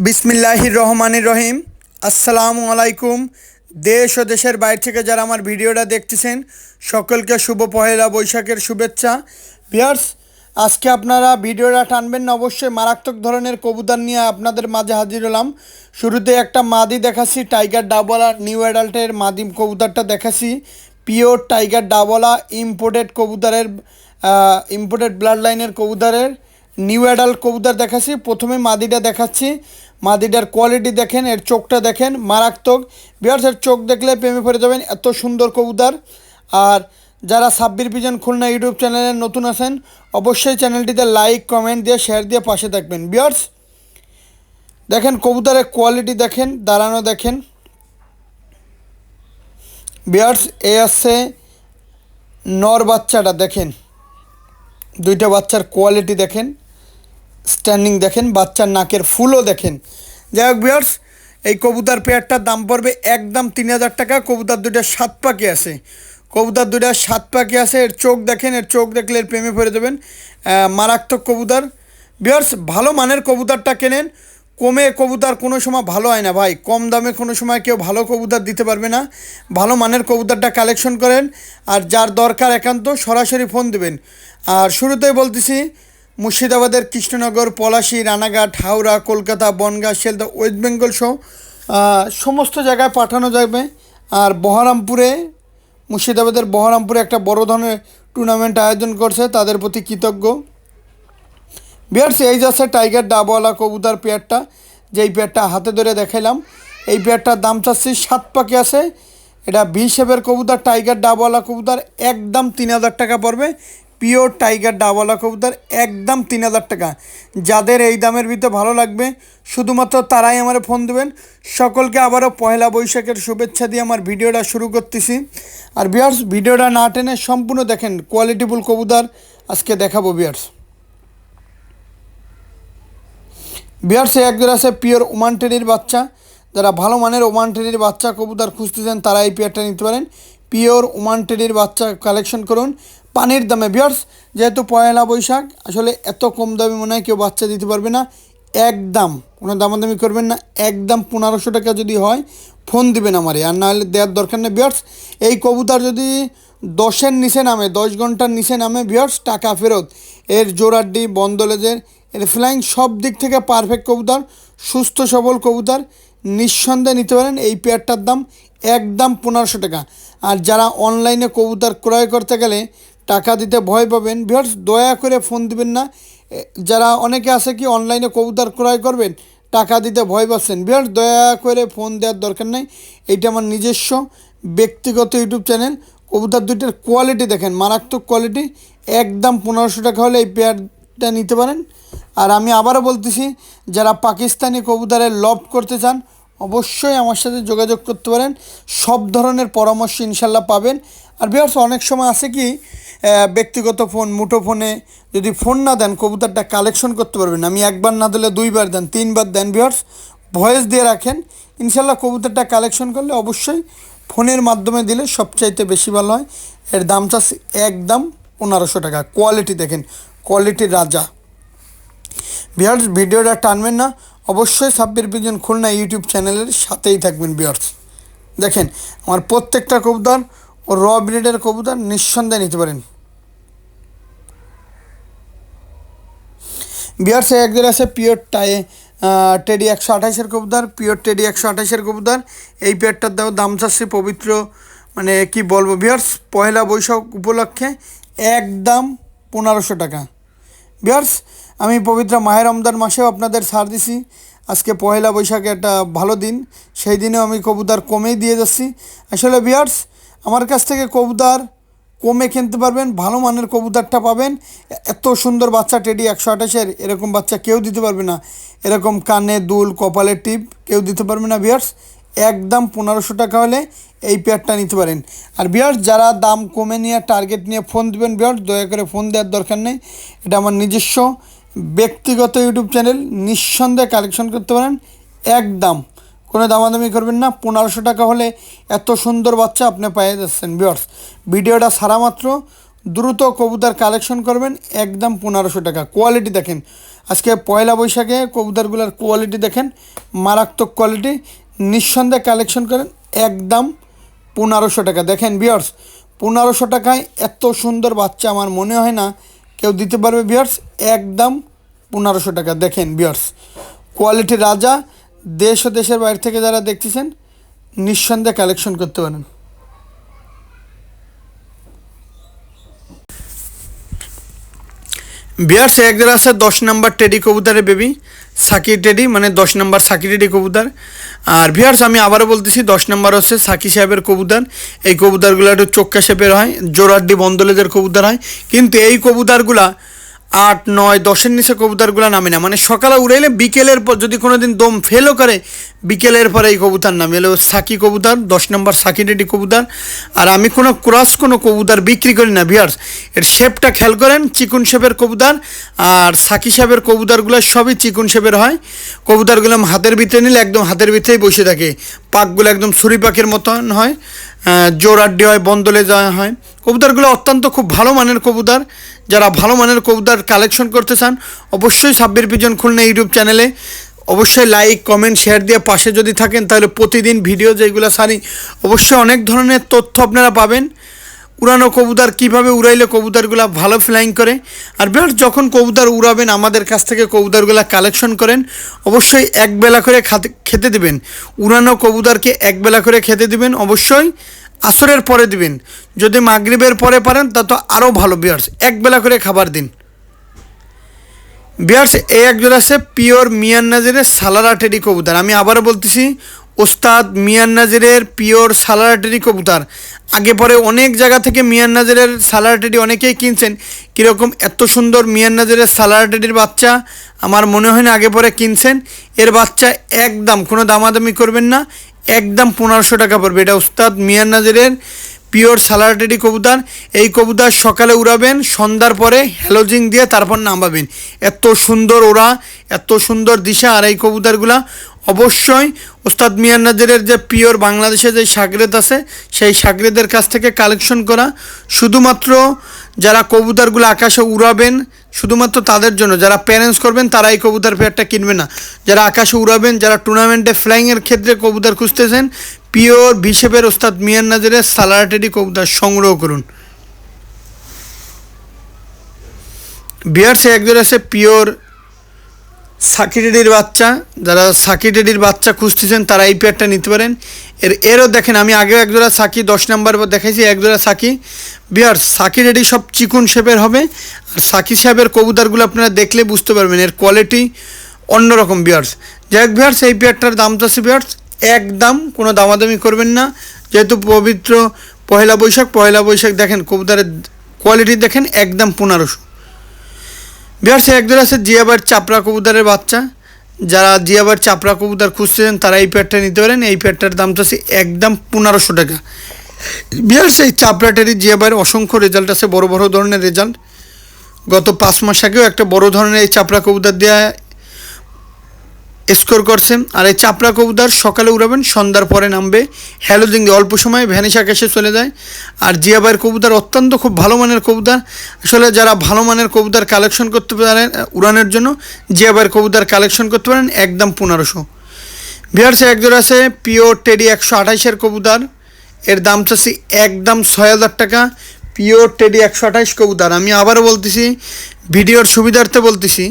বিসমিল্লাহির রহমানির রহিম। আসসালামু আলাইকুম। দেশ ও দেশের বাইরে থেকে যারা আমার ভিডিওটা দেখতেছেন সকলকে শুভ পহেলা বৈশাখের শুভেচ্ছা। ভিউয়ার্স, আজকে আপনারা ভিডিওটা টানবেন না, অবশ্যই মারাত্মক ধরনের কবুতর নিয়ে আপনাদের মাঝে হাজির হলাম। শুরুতে একটা মাদি দেখাচ্ছি, টাইগার ডাবলা নিউ অ্যাডাল্টের মাদি কবুতরটা দেখাচ্ছি। পিওর টাইগার ডাবলা ইম্পোর্টেড কবুতরের ইম্পোর্টেড ব্লাড লাইনের কবুতরের নিউ অ্যাডাল্ট কবুতর দেখাচ্ছি। প্রথমে মাদিটা দেখাচ্ছি। মাদিটার কোয়ালিটি দেখেন, এর চোখটা দেখেন, মারাত্মক। ভিউয়ার্স, এর চোখ দেখলে প্রেমে পড়ে যাবেন, এত সুন্দর কবুতর। আর যারা সাব্বির পিজন খুলনা ইউটিউব চ্যানেলে নতুন আছেন অবশ্যই চ্যানেলটিতে লাইক কমেন্ট দিয়ে শেয়ার দিয়ে পাশে থাকবেন। ভিউয়ার্স দেখেন কবুতরের কোয়ালিটি দেখেন, দাঁড়ানো দেখেন। ভিউয়ার্স, এ আছে নর বাচ্চাটা দেখেন, দুইটা বাচ্চার কোয়ালিটি দেখেন, স্ট্যান্ডিং দেখেন, বাচ্চার নাকের ফুলও দেখেন। যাই হোক ভিউয়ার্স, এই কবুতর পেয়ারটার দাম পড়বে একদম 3000 টাকা। কবুতর দুইটা 7 পাখি আছে, কবুতর দুইটা 7 পাখি আছে। এর চোখ দেখেন, এর চোখ দেখলে এর প্রেমে পড়ে যাবেন, মারাত্মক কবুতর। ভিউয়ার্স, ভালো মানের কবুতরটা কেনেন। কমে কবুতর কোনো সময় ভালো হয় না ভাই, কম দামে কোনো সময় কেউ ভালো কবুতর দিতে পারবে না। ভালো মানের কবুতরটা কালেকশন করেন, আর যার দরকার একান্ত সরাসরি ফোন দেবেন। আর শুরুতেই বলতেছি, মুর্শিদাবাদের কৃষ্ণনগর, পলাশী, রানাঘাট, হাওড়া, কলকাতা, বনগাঁ, শিয়ালদা, ওয়েস্ট বেঙ্গল সহ সমস্ত জায়গায় পাঠানো যাবে। আর বহরমপুরে, মুর্শিদাবাদের বহরমপুরে একটা বড় ধরনের টুর্নামেন্ট আয়োজন করছে, তাদের প্রতি কৃতজ্ঞ। ভিউয়ার্স, এই যাচ্ছে টাইগার ডাবওয়ালা কবুতর পেয়ারটা, যেই পেয়ারটা হাতে ধরে দেখাইলাম। এই পেয়ারটার দাম চাচ্ছি 7 পাখি আছে। এটা ভি শেপের কবুতর, টাইগার ডাবওয়ালা কবুতর, একদম 3000 টাকা পড়বে। পিওর টাইগার ডাবওয়ালা কবুতর, একদম 3000 টাকা। যাদের এই দামের ভিতরে ভালো লাগবে শুধুমাত্র তারাই আমার ফোন দেবেন। সকলকে আবারও পয়লা বৈশাখের শুভেচ্ছা দিয়ে আমার ভিডিওটা শুরু করতেছি। আর ভিউয়ার্স, ভিডিওটা না টেনে সম্পূর্ণ দেখেন, কোয়ালিটিফুল কবুতর আজকে দেখাবো। ভিউয়ার্স, একজন আছে পিওর ওমান টেরির বাচ্চা। যারা ভালো মানের ওমান টেরির বাচ্চা কবুতর খুঁজতেছেন তারা এই পেয়ারটা নিতে পারেন। পিওর ওমান টেরির বাচ্চা কালেকশন করুন পানির দামে। ভিউয়ার্স, যেহেতু পয়লা বৈশাখ, আসলে এত কম দামে মনে হয় কেউ বাচ্চা দিতে পারবে না। একদম কোনো দামাদামি করবেন না, একদম 1500 টাকা যদি হয় ফোন দিবেন আমারে, আর নাহলে দেওয়ার দরকার নেই। ভিউয়ার্স, এই কবুতর যদি 10-এর নিচে নামে, 10 ঘন্টার নিচে নামে, ভিউয়ার্স টাকা ফেরত। এর জোড়াড্ডি, বন্দলেজের, এর ফ্লাইং সব দিক থেকে পারফেক্ট কবুতর, সুস্থ সবল কবুতর, নিঃসন্দেহে নিতে পারেন। এই পেয়ারটার দাম একদম 1500 টাকা। আর যারা অনলাইনে কবুতর ক্রয় করতে গেলে টাকা দিতে ভয় পাবেন, ভিউয়ার্স দয়া করে ফোন দিবেন না। যারা অনেকে আছে কি অনলাইনে কবুতর ক্রয় করবেন টাকা দিতে ভয় পাচ্ছেন, ভিউয়ার্স দয়া করে ফোন দেওয়ার দরকার নেই। এইটা আমার নিজস্ব ব্যক্তিগত ইউটিউব চ্যানেল। কবুতর দুইটার কোয়ালিটি দেখেন, মারাত্মক কোয়ালিটি। একদম 1500 টাকা হলে এই পেয়ারটা নিতে পারেন। আর আমি আবারও বলতেছি, যারা পাকিস্তানি কবুতরের লব করতে চান অবশ্যই আমার সাথে যোগাযোগ করতে পারেন। সব ধরনের পরামর্শ ইনশাল্লাহ পাবেন। আর ভিউয়ার্স, অনেক সময় আছে কি ব্যক্তিগত ফোন, মুঠো ফোনে যদি ফোন না দেন কবুতরটা কালেকশন করতে পারবেন। আমি একবার না দিলে 2বার দেন, 3বার দেন। ভিউয়ার্স, ভয়েস দিয়ে রাখেন, ইনশাল্লাহ কবুতরটা কালেকশন করলে অবশ্যই ফোনের মাধ্যমে দিলে সবচাইতে বেশি ভালো হয়। এর দাম চাচ্ছি একদম 1500 টাকা। কোয়ালিটি দেখেন, কোয়ালিটির রাজা। ভিউয়ার্স, ভিডিওটা টানবেন না, অবশ্যই সাব্বির পিজন খুলনা ইউটিউব চ্যানেলের সাথেই থাকবেন। ভিউয়ার্স দেখেন, আমার প্রত্যেকটা কবুতর ও র ব্রিডের কবুতর নিঃসন্দেহে নিতে পারেন। ভিউয়ার্স, একদের আছে পিওর টেডি 128-এর কবুতর, পিওর টেডি 128-এর কবুতর। এই পেয়ারটার দাম চাচ্ছি পবিত্র, মানে কি বলবো ভিউয়ার্স, পয়লা বৈশাখ উপলক্ষে একদম 1500 টাকা। ভিউয়ার্স, আমি পবিত্র মাহে রমজান মাসেও আপনাদের ছাড় দিছি। আজকে পয়লা বৈশাখে একটা ভালো দিন, সেই দিনেও আমি কবুতর কমেই দিয়ে যাচ্ছি। আসলে ভিউয়ার্স, আমার কাছ থেকে কবুতর কমে কিনতে পারবেন, ভালো মানের কবুতরটা পাবেন। এত সুন্দর বাচ্চা টেডি 128-এর, এরকম বাচ্চা কেউ দিতে পারবে না। এরকম কানে দুল, কপালে টিপ কেউ দিতে পারবে না। ভিউয়ার্স, একদম 1500 টাকা হলে এই পেয়ারটা নিতে পারেন। আর ভিউয়ার্স, যারা দাম কমে নিয়ে টার্গেট নিয়ে ফোন দেবেন, ভিউয়ার্স দয়া করে ফোন দেওয়ার দরকার নেই। এটা আমার নিজস্ব ব্যক্তিগত ইউটিউব চ্যানেল, নিঃসন্দেহে কালেকশন করতে পারেন। একদম কোনো দামাদামি করবেন না। 1500 টাকা হলে এত সুন্দর বাচ্চা আপনি পেয়ে যাচ্ছেন। ভিউয়ার্স, ভিডিওটা সারা মাত্র দ্রুত কবুতর কালেকশন করবেন, একদম 1500 টাকা। কোয়ালিটি দেখেন, আজকে পয়লা বৈশাখে কবুতরগুলোর কোয়ালিটি দেখেন, মারাত্মক কোয়ালিটি। নিঃসন্দেহে কালেকশন করেন, একদম 1500 টাকা। দেখেন ভিউয়ার্স, 1500 টাকায় এত সুন্দর বাচ্চা আমার মনে হয় না কেউ দিতে পারবে ভিউয়ার্স। একদম 1500 টাকা। দেখেন ভিউয়ার্স, কোয়ালিটি রাজা। দেশ ও দেশের বাইরে থেকে যারা দেখতেছেন নিঃসন্দেহে কালেকশন করতে পারেন। ভিউয়ার্স, এক জোড়া আছে 10 নম্বর টেডি কবুতরের বেবি, সাকি টেডি, মানে 10 নম্বর সাকি টেডি কবুতর। আর ভিউয়ার্স, আমি আবারও বলতেছি 10 নম্বর হচ্ছে সাকি সাহেবের কবুতর। এই কবুতরগুলো একটু চোক্কা শেপের হয়, জোড়াড্ডি বন্দলেদের কবুতর হয়, কিন্তু এই কবুতরগুলা 8, 9, 10-এর নিচে কবুতরগুলো নামে না। মানে সকালে উড়াইলে বিকেলের পর যদি কোনো দিন দম ফেলও করে, বিকেলের পরে এই কবুতর নামে। এলো সাকি কবুতর, 10 নম্বর সাকি টেডি কবুতর। আর আমি কোনো ক্রস কোনো কবুতর বিক্রি করি না ভিউয়ার্স। এর শেপটা খেয়াল করেন, চিকুন শেপের কবুতর। আর সাকি সাহেবের কবুতরগুলো সবই চিকুন শেপের হয়। কবুতরগুলো হাতের ভিতরে নিলে একদম হাতের ভিতরেই বসে থাকে। পাকগুলো একদম ছুরি পাখির মতন হয়, জোড়াড্ডি হয়, বন্দলে যাওয়া হয়। কবুতরগুলো অত্যন্ত খুব ভালো মানের কবুতর। যারা ভালো মানের কবুতর কালেকশন করতে চান অবশ্যই সাব্বির পিজন খুলনা ইউটিউব চ্যানেলে অবশ্যই লাইক, কমেন্ট, শেয়ার দিয়ে পাশে যদি থাকেন তাহলে প্রতিদিন ভিডিও যেগুলো ছাড়ি অবশ্যই অনেক ধরনের তথ্য আপনারা পাবেন। উড়ানো কবুতর কীভাবে উড়াইলে কবুতরগুলো ভালো ফ্লাইং করে। আর বেশ যখন কবুতর উড়াবেন আমাদের কাছ থেকে কবুতরগুলো কালেকশন করেন, অবশ্যই একবেলা করে খেতে দিবেন। উড়ানো কবুতরকে একবেলা করে খেতে দিবেন, অবশ্যই আসরের পরে দিবেন। যদি মাগরিবের পরে পারেন তা তো আরও ভালো ভিউয়ার্স, একবেলা করে খাবার দিন। ভিউয়ার্স, এই একজোড়া আছে পিওর মিয়ান নাজিরের সালারা টেডি কবুতর। আমি আবারও বলতেছি, ওস্তাদ মিয়ান নাজিরের পিওর সালারা টেডি কবুতর। আগে পরে অনেক জায়গা থেকে মিয়ান নাজিরের সালারা টেডি অনেকেই কিনছেন, কীরকম এত সুন্দর মিয়ান নাজিরের সালারা টেডির বাচ্চা আমার মনে হয় না আগে পরে কিনছেন। এর বাচ্চা একদম কোনো দামাদামি করবেন না, একদম 1500 টাকা পড়বে। এটা ওস্তাদ মিয়ান নাজিরের পিওর সালারা টেডি কবুতর। এই কবুতর সকালে উড়াবেন, সন্ধ্যার পরে হ্যালোজিং দিয়ে তারপর নামাবেন। এত সুন্দর ওরা, এত সুন্দর দিশা। আর এই কবুতরগুলা অবশ্যই ওস্তাদ মিয়ান নাজিরের যে পিওর বাংলাদেশে যে সাগরেদ আছে সেই সাগরেদের কাছ থেকে কালেকশন করা। শুধুমাত্র যারা কবুতরগুলো আকাশে উড়াবেন শুধুমাত্র তাদের জন্য, যারা প্যারেন্টস করবেন তারা এই কবুতর পেয়ারটা কিনবে না। যারা আকাশে উড়াবেন, যারা টুর্নামেন্টে ফ্লাইংয়ের ক্ষেত্রে কবুতর খুঁজতেছেন, পিওর বিশেপের ওস্তাদ মিয়ান নাজিরের সালারা টেডি কবুতর সংগ্রহ করুন। বিয়ার্সে একজন আছে পিওর সাকি টেডির বাচ্চা। যারা সাকি টেডির বাচ্চা খুঁজতেছেন তারা এই পেয়ারটা নিতে পারেন। এরও দেখেন, আমি আগেও একজোড়া সাকি 10 নম্বর দেখাইছি, একজোড়া সাকি। বিয়ার্স, সাকি টেডি সব চিকুন শেপের হবে। আর সাকি সাহেবের কবুতরগুলো আপনারা দেখলে বুঝতে পারবেন এর কোয়ালিটি অন্যরকম। বিয়ার্স, যাই হোক বিয়ার্স, এই পেয়ারটার দাম তো আছে বিয়ার্স একদম কোনো দামাদামি করবেন না, যেহেতু পবিত্র পয়লা বৈশাখ। দেখেন কবুতরের কোয়ালিটি দেখেন, একদম 1500। বিহার সে একজন আছে জিয়াবার চাপড়া কবুতরের বাচ্চা। যারা জিয়াবার চাপড়া কবুতর খুঁজছেন তারা এই প্যাডটা নিতে পারেন। এই প্যাডটার দাম তো আছে একদম 1500 টাকা। বিহার সেই চাপড়াটারই জিয়াবার অসংখ্য রেজাল্ট আছে, বড় বড় ধরনের রেজাল্ট। গত 5 মাস আগেও একটা বড় ধরনের এই চাপড়া কবুতর দেওয়া স্কোর করছেন। আর এই চাপড়া কবুতর সকালে উড়াবেন, সন্ধ্যার পরে নামবে হ্যালোজিং দিয়ে, অল্প সময় ভ্যানিশ আকাশে চলে যায়। আর জিয়াবাইয়ের কবুতর অত্যন্ত খুব ভালো মানের কবুতর। আসলে যারা ভালো মানের কবুতর কালেকশন করতে পারেন উড়ানোর জন্য, জিয়াবাইয়ের কবুতর কালেকশন করতে পারেন একদম 1500। বিহারসে একজোড়া আছে পিওর টেডি 128-এর কবুতর। এর দাম চাচ্ছি একদম 6000 টাকা। পিওর টেডি 128 কবুতর। আমি আবারও বলতেছি, ভিডিওর সুবিধার্থে বলতেছি,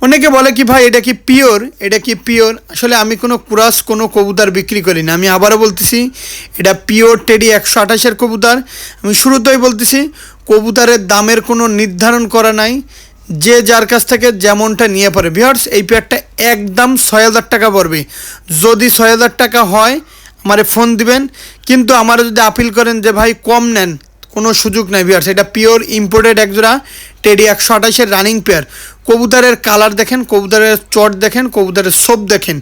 অনেকে বলে কি ভাই এটা কি পিওর, এটা কি পিওর। আসলে আমি কোনো ক্রস কোনো কবুতর বিক্রি করি না। আমি আবারও বলতেছি, এটা পিওর টেডি 128-এর কবুতর। আমি শুরুতেই বলতেছি, কবুতরের দামের কোনো নির্ধারণ করা নাই, যে যার কাছ থেকে যেমনটা নিয়ে পড়ে। ভিউয়ার্স, এই পেয়ারটা একদম 6000 টাকা পড়বে। যদি 6000 টাকা হয় আমারে ফোন দিবেন, কিন্তু আমার যদি আপিল করেন যে ভাই কম নেন, কোনো সুযোগ নাই। ভিউয়ার্স, এটা পিওর ইম্পোর্টেড একজোড়া টেডি 128-এর রানিং পেয়ার। কবুতরের কালার দেখেন, কবুতরের চট দেখেন, কবুতরের সোপ দেখেন,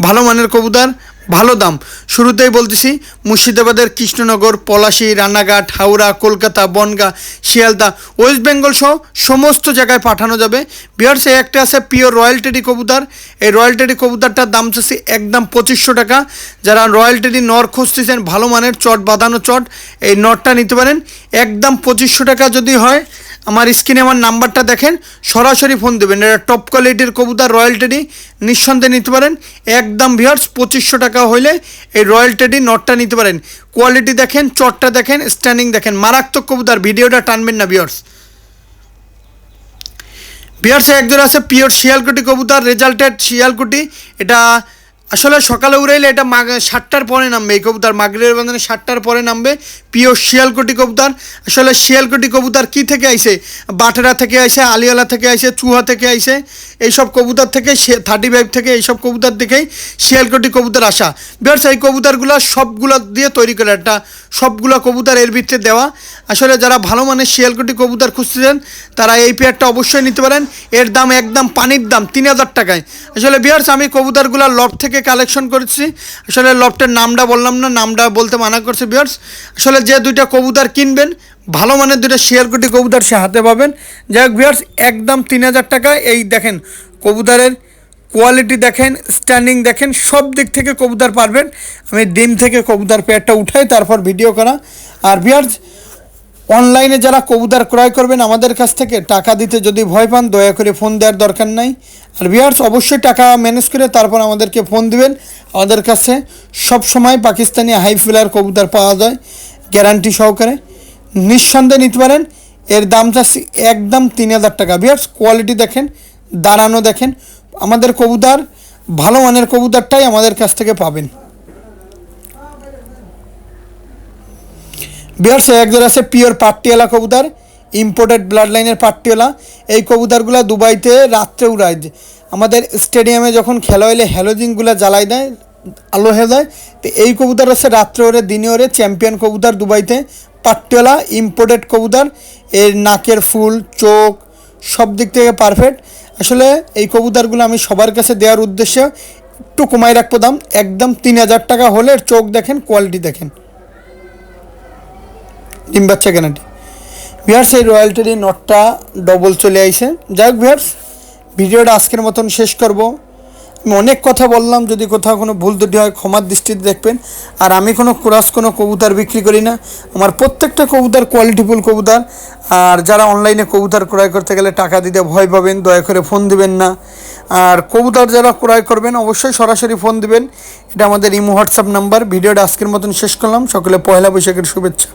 ভালো মানের কবুতর, ভালো দাম। শুরুতেই বলতেছি, মুর্শিদাবাদের কৃষ্ণনগর, পলাশী, রানাঘাট, হাওড়া, কলকাতা, বনগাঁ, শিয়ালদা, ওয়েস্ট বেঙ্গল সহ সমস্ত জায়গায় পাঠানো যাবে। ভিউয়ার্স, একটা আছে পিওর রয়্যাল টেডি কবুতর। এই রয়্যাল টেডি কবুতরটার দাম চাচ্ছি একদম 2500 টাকা। যারা রয়্যাল টেডি নর খুঁজতেছেন, ভালো মানের চট বাঁধানো চট, এই নরটা নিতে পারেন একদম 2500 টাকা। যদি হয় আমার স্ক্রিনে আমার নাম্বারটা দেখেন, সরাসরি ফোন দেবেন। এটা টপ কোয়ালিটির কবুতর, রয়্যাল টেডি, নিঃসন্দেহে নিতে পারেন। একদম ভিউয়ার্স 2500 টাকা হইলে এই রয়্যাল টেডি নটটা নিতে পারেন। কোয়ালিটি দেখেন, চটটা দেখেন, স্ট্যান্ডিং দেখেন, মারাত্মক কবুতর। ভিডিওটা টানবেন না ভিউয়ার্স। ভিউয়ার্স একজোড়া আছে পিওর শিয়ালকুটি কবুতর, রেজাল্টেড শিয়ালকুটি। এটা আসলে সকালে উড়াইলে এটা 7টার পরে নামবে। এই কবুতর মাগরিবের বাঁধনে 7টার পরে নামবে। পিওর শিয়ালকুটি কবুতর। আসলে শিয়ালকুটি কবুতর কি থেকে আইছে? বাটেরা থেকে আইছে, আলিয়ালা থেকে আইছে, চুহা থেকে আইছে। এইসব কবুতর থেকে 35 থেকে এইসব কবুতর থেকেই শিয়ালকুটি কবুতর আসা। ভিউয়ার্স এই কবুতরগুলো সবগুলো দিয়ে তৈরি করে, একটা সবগুলো কবুতর এর ভিতরে দেওয়া। আসলে যারা ভালো মানের শিয়ালকুটি কবুতর খুঁজতেছেন তারা এই পেয়ারটা অবশ্যই নিতে পারেন। এর দাম একদম পানির দাম, 3000 টাকায়। আসলে ভিউয়ার্স আমি কবুতরগুলো লফট থেকে কালেকশন করেছি। আসলে লফটের নামটা বললাম না, নামটা বলতে মানা করছে ভিউয়ার্স। আসলে যে দুইটা কবুতর কিনবেন, ভালো মানের দুইটা শিয়ালকুটি কবুতর সে হাতে পাবেন। যাই হোক ভিউয়ার্স একদম 3000 টাকায়। এই দেখেন কবুতরের কোয়ালিটি দেখেন, স্ট্যান্ডিং দেখেন, সব দিক থেকে কবুতর পারবেন। আমি ডিম থেকে কবুতর পেয়ারটা উঠাই তারপর ভিডিও করা। আর ভিউয়ার্স অনলাইনে যারা কবুতর ক্রয় করবেন আমাদের কাছ থেকে, টাকা দিতে যদি ভয় পান দয়া করে ফোন দেওয়ার দরকার নাই। আর ভিউয়ার্স অবশ্যই টাকা ম্যানেজ করে তারপর আমাদেরকে ফোন দিবেন। আমাদের কাছে সব সময় পাকিস্তানি হাই ফিলার কবুতর পাওয়া যায় গ্যারান্টি সহকারে, নিঃসন্দেহে নিতে পারেন। এর দামটা একদম 3000 টাকা। ভিউয়ার্স কোয়ালিটি দেখেন, দাঁড়ানো দেখেন, আমাদের কবুতর ভালো মানের কবুতরটাই আমাদের কাছ থেকে পাবেন। ভিউয়ার্স একজোড়া আছে পিওর পাট্টিওয়ালা কবুতর, ইম্পোর্টেড ব্লাড লাইনের পাট্টিওয়ালা। এই কবুতরগুলো দুবাইতে রাত্রে উড়ায়। আমাদের স্টেডিয়ামে যখন খেলা হইলে হ্যালোজিনগুলো জ্বালাই দেয়, আলো হয়ে যায়। তো এই কবুতর হচ্ছে রাত্রে ওরে দিনে ওরে চ্যাম্পিয়ন কবুতর দুবাইতে, পাট্টিওয়ালা ইম্পোর্টেড কবুতর। এর নাকের ফুল, চোখ সব দিক থেকে পারফেক্ট। আসলে এই কবুতরগুলো আমি সবার কাছে দেওয়ার উদ্দেশ্যে একটু কমাই রাখবো দাম, একদম 3000 টাকা হলে। চোখ দেখেন, কোয়ালিটি দেখেন, ডিম বাচ্চা গ্যারান্টি। ভিউয়ার্স এই রয়্যাল টেডি নটটা ডবল চলে আইছে। যাই হোক ভিউয়ার্স ভিডিওটা আজকের মতন শেষ করব। আমি অনেক কথা বললাম, যদি কোথাও কোনো ভুল ত্রুটি হয় ক্ষমার দৃষ্টিতে দেখবেন। আর আমি কোনো ক্রস কোনো কবুতর বিক্রি করি না, আমার প্রত্যেকটা কবুতর কোয়ালিটিফুল কবুতর। আর যারা অনলাইনে কবুতর ক্রয় করতে গেলে টাকা দিতে ভয় পাবেন দয়া করে ফোন দিবেন না। আর কবুতর যারা ক্রয় করবেন অবশ্যই সরাসরি ফোন দিবেন। এটা আমাদের ইমো হোয়াটসঅ্যাপ নাম্বার। ভিডিওটা আজকের মতন শেষ করলাম। সকলে পয়লা বৈশাখের শুভেচ্ছা।